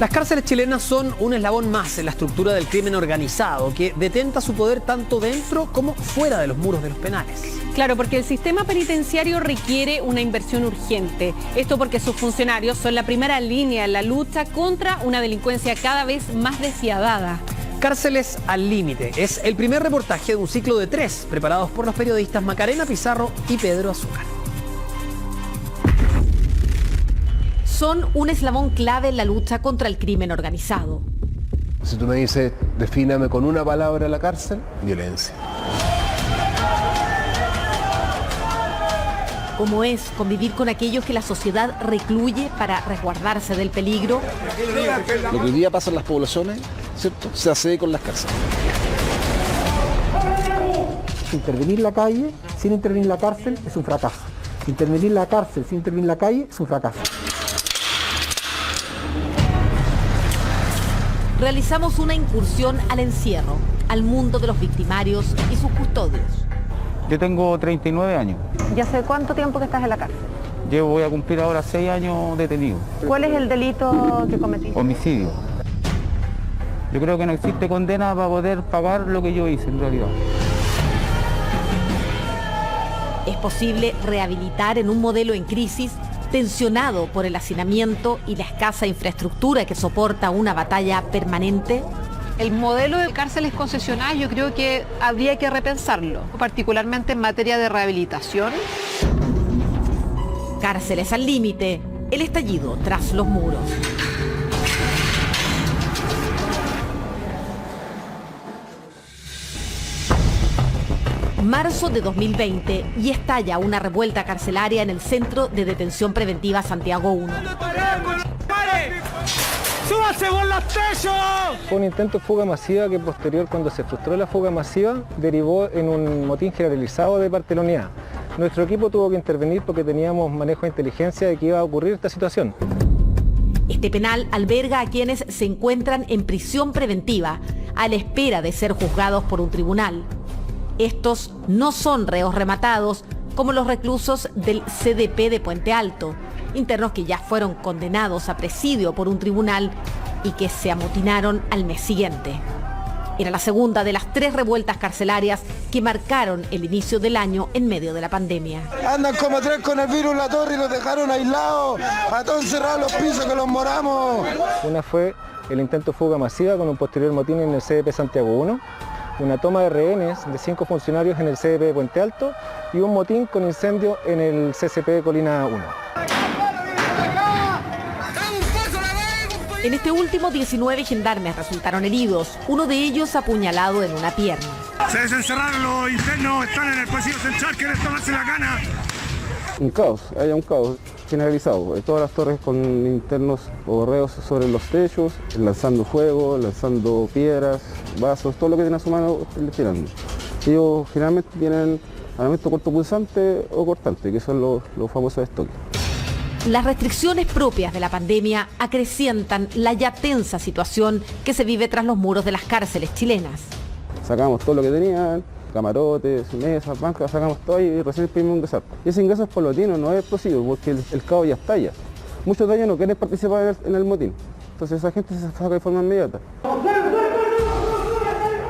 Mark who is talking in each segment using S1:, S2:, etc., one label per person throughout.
S1: Las cárceles chilenas son un eslabón más en la estructura del crimen organizado, que detenta su poder tanto dentro como fuera de los muros de los penales.
S2: Claro, porque el sistema penitenciario requiere una inversión urgente. Esto porque sus funcionarios son la primera línea en la lucha contra una delincuencia cada vez más despiadada.
S1: Cárceles al límite es el primer reportaje de un ciclo de 3 preparados por los periodistas Macarena Pizarro y Pedro Azúcar.
S3: Son un eslabón clave en la lucha contra el crimen organizado.
S4: Si tú me dices, defíname con una palabra la cárcel, violencia.
S3: ¿Cómo es convivir con aquellos que la sociedad recluye para resguardarse del peligro?
S5: Lo que hoy día pasa en las poblaciones, ¿cierto?, se hace con las cárceles.
S6: Intervenir la calle sin intervenir la cárcel es un fracaso. Intervenir la cárcel sin intervenir la calle es un fracaso.
S3: Realizamos una incursión al encierro, al mundo de los victimarios y sus custodios.
S7: Yo tengo 39 años.
S8: ¿Ya hace cuánto tiempo que estás en la cárcel?
S7: Yo voy a cumplir ahora 6 años detenido.
S8: ¿Cuál es el delito que cometiste?
S7: Homicidio. Yo creo que no existe condena para poder pagar lo que yo hice en realidad.
S3: Es posible rehabilitar en un modelo en crisis, tensionado por el hacinamiento y la escasa infraestructura que soporta una batalla permanente.
S8: El modelo de cárceles concesionarias yo creo que habría que repensarlo, particularmente en materia de rehabilitación.
S3: Cárceles al límite, el estallido tras los muros. Marzo de 2020 y estalla una revuelta carcelaria en el Centro de Detención Preventiva Santiago 1.
S9: ¡Súbase por los techos!
S6: Fue un intento de fuga masiva que posterior, cuando se frustró la fuga masiva, derivó en un motín generalizado de parte de la unidad. Nuestro equipo tuvo que intervenir porque teníamos manejo de inteligencia de que iba a ocurrir esta situación.
S3: Este penal alberga a quienes se encuentran en prisión preventiva, a la espera de ser juzgados por un tribunal. Estos no son reos rematados, como los reclusos del CDP de Puente Alto, internos que ya fueron condenados a presidio por un tribunal y que se amotinaron al mes siguiente. Era la segunda de las 3 revueltas carcelarias que marcaron el inicio del año en medio de la pandemia.
S10: Andan como 3 con el virus en la torre y los dejaron aislados, a todos encerrados los pisos que los moramos.
S6: Una fue el intento de fuga masiva con un posterior motín en el CDP Santiago 1, una toma de rehenes de 5 funcionarios en el CDP de Puente Alto y un motín con incendio en el CCP de Colina 1.
S3: En este último, 19 gendarmes resultaron heridos, uno de ellos apuñalado en una pierna.
S9: Se desencerraron los internos, están en el pasillo central, quieren tomarse la cana.
S11: Un caos, haya un caos generalizado. Todas las torres con internos o reos sobre los techos, lanzando fuego, lanzando piedras, vasos, todo lo que tienen a su mano tirando. Ellos generalmente tienen armamento cortopulsante o cortante, que son los famosos estoques.
S3: Las restricciones propias de la pandemia acrecientan la ya tensa situación que se vive tras los muros de las cárceles chilenas.
S11: Sacamos todo lo que tenían, camarotes, mesas, bancas, sacamos todo y recién pedimos un desastre. Y ese ingreso es paulatino, no es explosivo, porque el caos ya estalla. Muchos de ellos no quieren participar en el motín, entonces esa gente se saca de forma inmediata.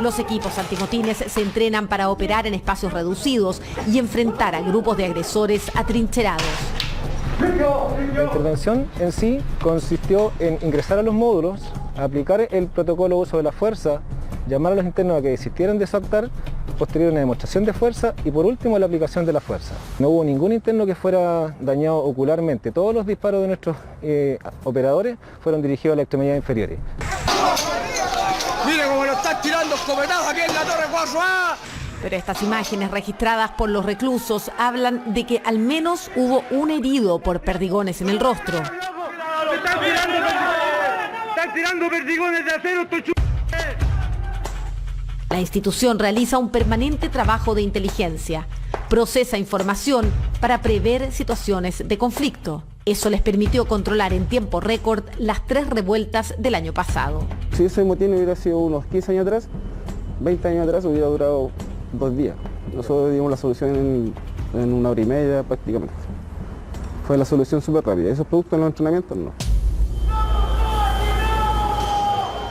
S3: Los equipos antimotines se entrenan para operar en espacios reducidos y enfrentar a grupos de agresores atrincherados.
S6: La intervención en sí consistió en ingresar a los módulos, aplicar el protocolo de uso de la fuerza, llamar a los internos a que desistieran de su actuar, posterior una demostración de fuerza y por último la aplicación de la fuerza. No hubo ningún interno que fuera dañado ocularmente. Todos los disparos de nuestros operadores fueron dirigidos a las extremidades inferiores.
S9: ¡Mire cómo lo están tirando escopetazos aquí en la Torre 4A!
S3: Pero estas imágenes registradas por los reclusos hablan de que al menos hubo un herido por perdigones en el rostro.
S9: ¡Están tirando perdigones de acero,
S3: La institución realiza un permanente trabajo de inteligencia, procesa información para prever situaciones de conflicto. Eso les permitió controlar en tiempo récord las 3 revueltas del año pasado.
S11: Si ese motín hubiera sido unos 15 años atrás, 20 años atrás, hubiera durado 2 días. Nosotros dimos la solución en 1 hora y media prácticamente. Fue la solución súper rápida. ¿Esos productos en los entrenamientos? No.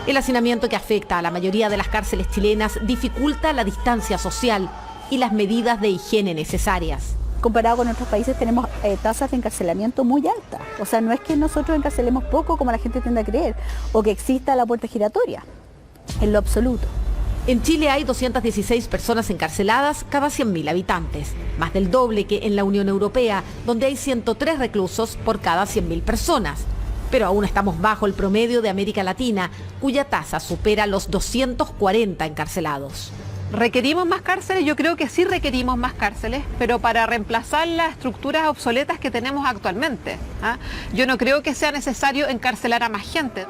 S3: El hacinamiento que afecta a la mayoría de las cárceles chilenas dificulta la distancia social y las medidas de higiene necesarias.
S12: Comparado con otros países tenemos tasas de encarcelamiento muy altas. O sea, no es que nosotros encarcelemos poco como la gente tiende a creer, o que exista la puerta giratoria, en lo absoluto.
S3: En Chile hay 216 personas encarceladas cada 100.000 habitantes, más del doble que en la Unión Europea, donde hay 103 reclusos por cada 100.000 personas. Pero aún estamos bajo el promedio de América Latina, cuya tasa supera los 240 encarcelados.
S8: ¿Requerimos más cárceles? Yo creo que sí requerimos más cárceles, pero para reemplazar las estructuras obsoletas que tenemos actualmente. Yo no creo que sea necesario encarcelar a más gente.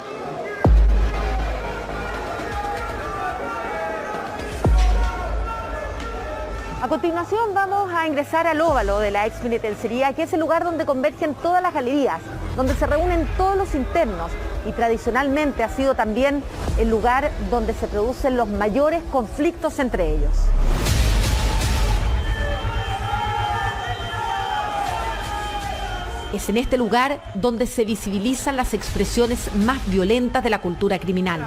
S3: A continuación vamos a ingresar al óvalo de la expenitenciaría, que es el lugar donde convergen todas las galerías, donde se reúnen todos los internos y tradicionalmente ha sido también el lugar donde se producen los mayores conflictos entre ellos. Es en este lugar donde se visibilizan las expresiones más violentas de la cultura criminal.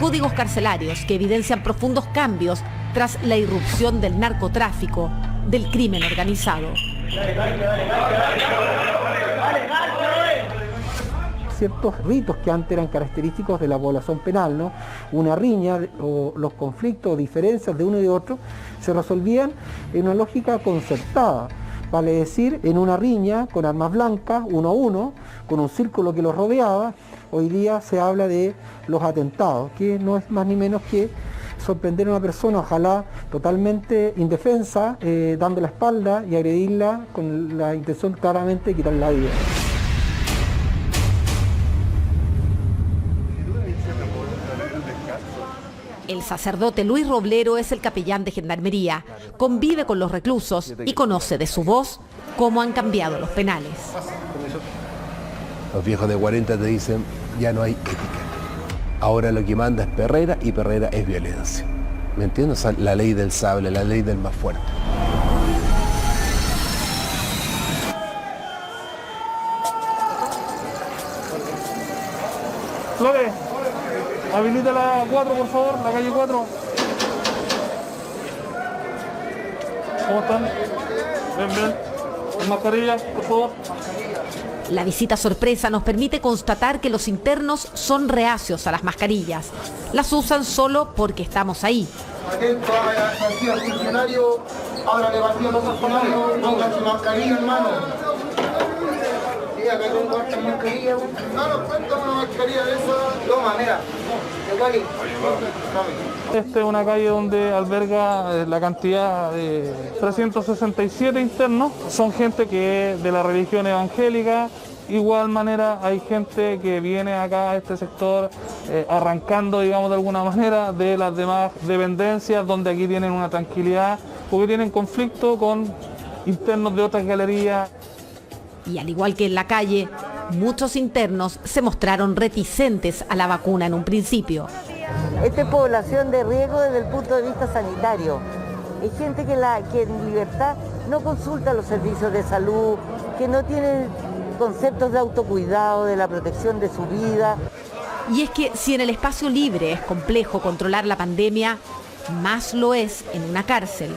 S3: Códigos carcelarios que evidencian profundos cambios tras la irrupción del narcotráfico, del crimen organizado.
S13: Ciertos ritos que antes eran característicos de la población penal, ¿no? Una riña o los conflictos o diferencias de uno y de otro se resolvían en una lógica concertada. Vale decir, en una riña con armas blancas, 1 a 1, con un círculo que los rodeaba. Hoy día se habla de los atentados, que no es más ni menos que sorprender a una persona, ojalá totalmente indefensa, dando la espalda y agredirla con la intención claramente de quitarle la vida.
S3: El sacerdote Luis Roblero es el capellán de Gendarmería, convive con los reclusos y conoce de su voz cómo han cambiado los penales.
S4: Los viejos de 40 te dicen, ya no hay ética. Ahora lo que manda es perrera y perrera es violencia. ¿Me entiendes? O sea, la ley del sable, la ley del más fuerte.
S14: Flores, habilita la 4, por favor, la calle 4. ¿Cómo están? Bien, bien. Con mascarilla, por favor.
S3: La visita sorpresa nos permite constatar que los internos son reacios a las mascarillas. Las usan solo porque estamos ahí.
S10: Atento a vacío funcionario, ábrale vacío a los funcionarios, pongan su mascarilla, hermano. Sí, acá tengo esta mascarilla. No, nos cuentan una mascarilla de esa. Toma, mira.
S14: Esta es una calle donde alberga la cantidad de 367 internos. Son gente que es de la religión evangélica. Igual manera hay gente que viene acá a este sector arrancando, digamos, de alguna manera de las demás dependencias, donde aquí tienen una tranquilidad, porque tienen conflicto con internos de otras galerías.
S3: Y al igual que en la calle, muchos internos se mostraron reticentes a la vacuna en un principio.
S15: Esta es población de riesgo desde el punto de vista sanitario. Hay gente que en libertad no consulta los servicios de salud, que no tiene conceptos de autocuidado, de la protección de su vida.
S3: Y es que si en el espacio libre es complejo controlar la pandemia, más lo es en una cárcel.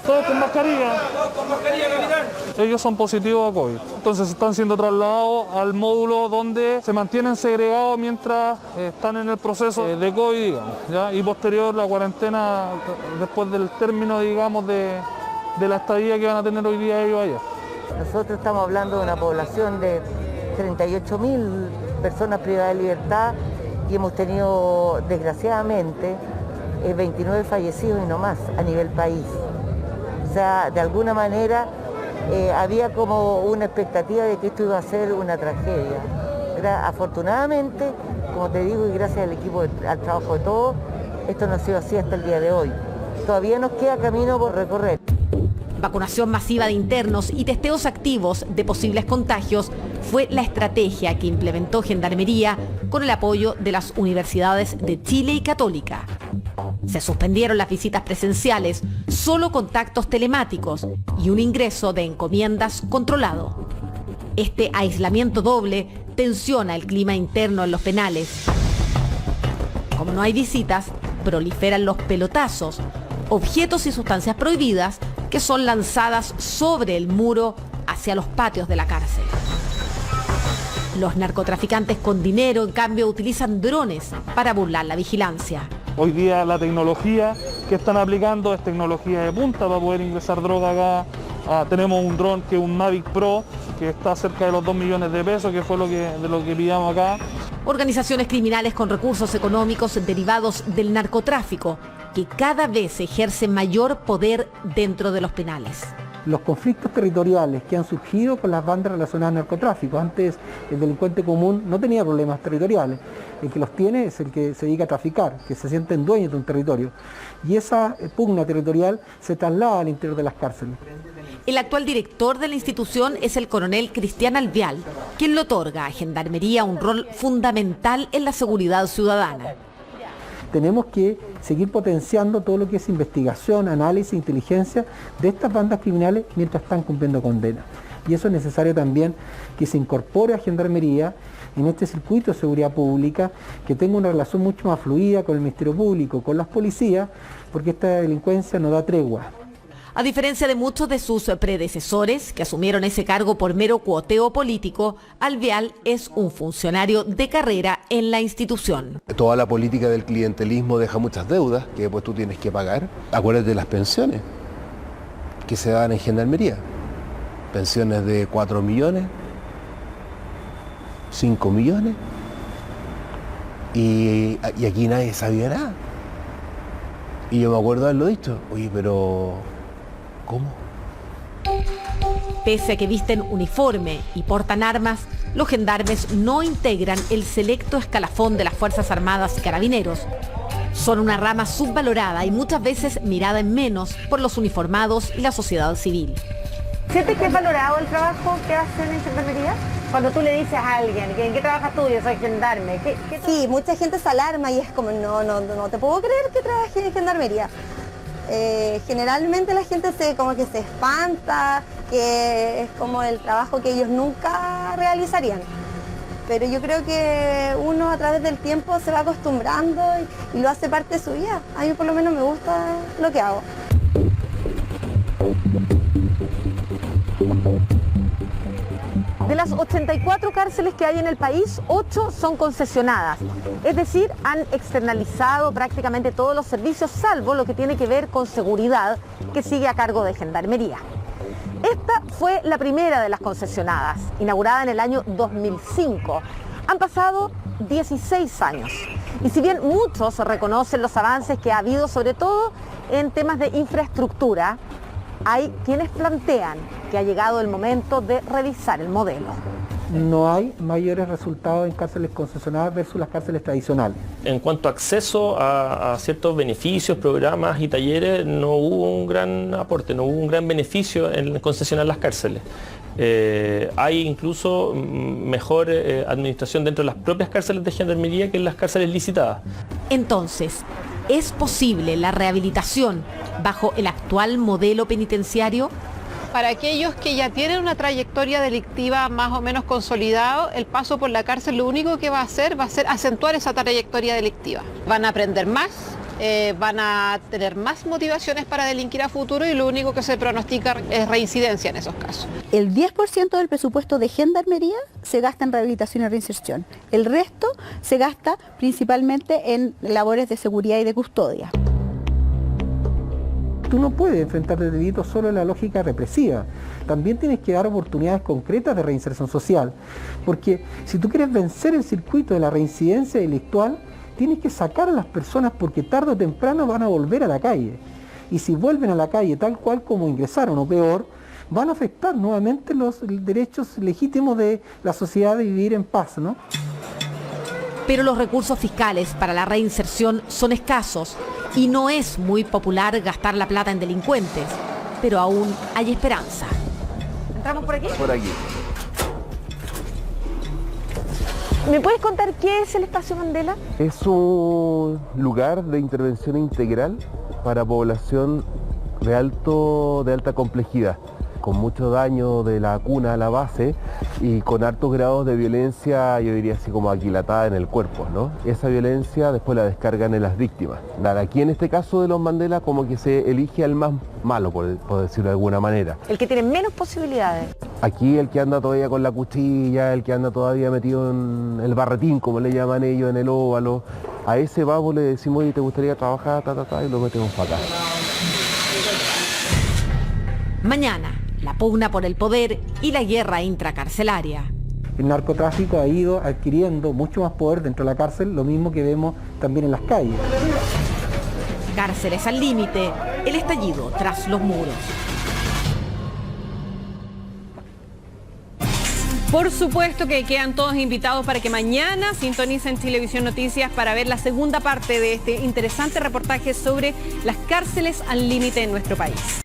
S14: Todos con mascarilla. Todos con mascarilla, capitán. Ellos son positivos a COVID. Entonces están siendo trasladados al módulo donde se mantienen segregados mientras están en el proceso de COVID, digamos, ¿ya? Y posterior la cuarentena después del término, digamos, de la estadía que van a tener hoy día ellos allá.
S15: Nosotros estamos hablando de una población de 38.000 personas privadas de libertad y hemos tenido, desgraciadamente, 29 fallecidos y no más a nivel país. O sea, de alguna manera había como una expectativa de que esto iba a ser una tragedia. Afortunadamente, como te digo, y gracias al equipo, al trabajo de todos, esto no ha sido así hasta el día de hoy. Todavía nos queda camino por recorrer.
S3: Vacunación masiva de internos y testeos activos de posibles contagios fue la estrategia que implementó Gendarmería con el apoyo de las universidades de Chile y Católica. Se suspendieron las visitas presenciales, solo contactos telemáticos y un ingreso de encomiendas controlado. Este aislamiento doble tensiona el clima interno en los penales. Como no hay visitas, proliferan los pelotazos, objetos y sustancias prohibidas que son lanzadas sobre el muro hacia los patios de la cárcel. Los narcotraficantes con dinero, en cambio, utilizan drones para burlar la vigilancia.
S14: Hoy día la tecnología que están aplicando es tecnología de punta para poder ingresar droga acá. Tenemos un dron que es un Mavic Pro, que está cerca de los 2 millones de pesos, que fue de lo que pillamos acá.
S3: Organizaciones criminales con recursos económicos derivados del narcotráfico, que cada vez ejercen mayor poder dentro de los penales.
S13: Los conflictos territoriales que han surgido con las bandas relacionadas al narcotráfico. Antes el delincuente común no tenía problemas territoriales. El que los tiene es el que se dedica a traficar, que se sienten dueños de un territorio. Y esa pugna territorial se traslada al interior de las cárceles.
S3: El actual director de la institución es el coronel Cristian Alvial, quien le otorga a Gendarmería un rol fundamental en la seguridad ciudadana.
S13: Tenemos que seguir potenciando todo lo que es investigación, análisis, inteligencia de estas bandas criminales mientras están cumpliendo condena. Y eso es necesario también que se incorpore a Gendarmería en este circuito de seguridad pública, que tenga una relación mucho más fluida con el Ministerio Público, con las policías, porque esta delincuencia no da tregua.
S3: A diferencia de muchos de sus predecesores, que asumieron ese cargo por mero cuoteo político, Alvial es un funcionario de carrera en la institución.
S4: Toda la política del clientelismo deja muchas deudas que después tú tienes que pagar. Acuérdate de las pensiones que se dan en Gendarmería. Pensiones de 4 millones, 5 millones, y aquí nadie sabía nada. Y yo me acuerdo de haberlo dicho, oye, pero ¿cómo?
S3: Pese a que visten uniforme y portan armas, los gendarmes no integran el selecto escalafón de las Fuerzas Armadas y Carabineros. Son una rama subvalorada y muchas veces mirada en menos por los uniformados y la sociedad civil.
S16: ¿Sientes que es valorado el trabajo que hacen en Gendarmería? Cuando tú le dices a alguien, ¿en qué trabajas tú? Yo soy gendarme.
S17: Sí, mucha gente se alarma y es como, no te puedo creer que trabajes en Gendarmería. Generalmente la gente se espanta, que es como el trabajo que ellos nunca realizarían. Pero yo creo que uno a través del tiempo se va acostumbrando y lo hace parte de su vida. A mí por lo menos me gusta lo que hago.
S16: De las 84 cárceles que hay en el país, 8 son concesionadas. Es decir, han externalizado prácticamente todos los servicios, salvo lo que tiene que ver con seguridad, que sigue a cargo de Gendarmería. Esta fue la primera de las concesionadas, inaugurada en el año 2005. Han pasado 16 años. Y si bien muchos reconocen los avances que ha habido, sobre todo en temas de infraestructura, hay quienes plantean que ha llegado el momento de revisar el modelo.
S13: No hay mayores resultados en cárceles concesionadas versus las cárceles tradicionales.
S18: En cuanto a acceso a ciertos beneficios, programas y talleres, no hubo un gran aporte, no hubo un gran beneficio en concesionar las cárceles. Hay incluso mejor administración dentro de las propias cárceles de Gendarmería que en las cárceles licitadas.
S3: Entonces, ¿es posible la rehabilitación bajo el actual modelo penitenciario?
S8: Para aquellos que ya tienen una trayectoria delictiva más o menos consolidado, el paso por la cárcel lo único que va a hacer acentuar esa trayectoria delictiva. Van a aprender más, van a tener más motivaciones para delinquir a futuro y lo único que se pronostica es reincidencia en esos casos.
S12: El 10% del presupuesto de Gendarmería se gasta en rehabilitación y reinserción. El resto se gasta principalmente en labores de seguridad y de custodia.
S13: Tú no puedes enfrentar el delito solo en la lógica represiva. También tienes que dar oportunidades concretas de reinserción social. Porque si tú quieres vencer el circuito de la reincidencia delictual, tienes que sacar a las personas porque tarde o temprano van a volver a la calle. Y si vuelven a la calle tal cual como ingresaron o peor, van a afectar nuevamente los derechos legítimos de la sociedad de vivir en paz, ¿no?
S3: Pero los recursos fiscales para la reinserción son escasos y no es muy popular gastar la plata en delincuentes, pero aún hay esperanza.
S16: ¿Entramos por aquí?
S4: Por aquí.
S16: ¿Me puedes contar qué es el Espacio Mandela?
S4: Es un lugar de intervención integral para población de alta complejidad, con mucho daño de la cuna a la base y con altos grados de violencia, yo diría así como aquilatada en el cuerpo, ¿no? Esa violencia después la descargan en las víctimas. Aquí en este caso de los Mandela como que se elige al más malo, por decirlo de alguna manera.
S16: El que tiene menos posibilidades.
S4: Aquí el que anda todavía con la cuchilla, el que anda todavía metido en el barretín, como le llaman ellos, en el óvalo, a ese babo le decimos, oye, ¿te gustaría trabajar? Y lo metemos para acá.
S3: Mañana, la pugna por el poder y la guerra intracarcelaria.
S13: El narcotráfico ha ido adquiriendo mucho más poder dentro de la cárcel, lo mismo que vemos también en las calles.
S3: Cárceles al límite, el estallido tras los muros.
S2: Por supuesto que quedan todos invitados para que mañana sintonicen Chilevisión Noticias para ver la segunda parte de este interesante reportaje sobre las cárceles al límite en nuestro país.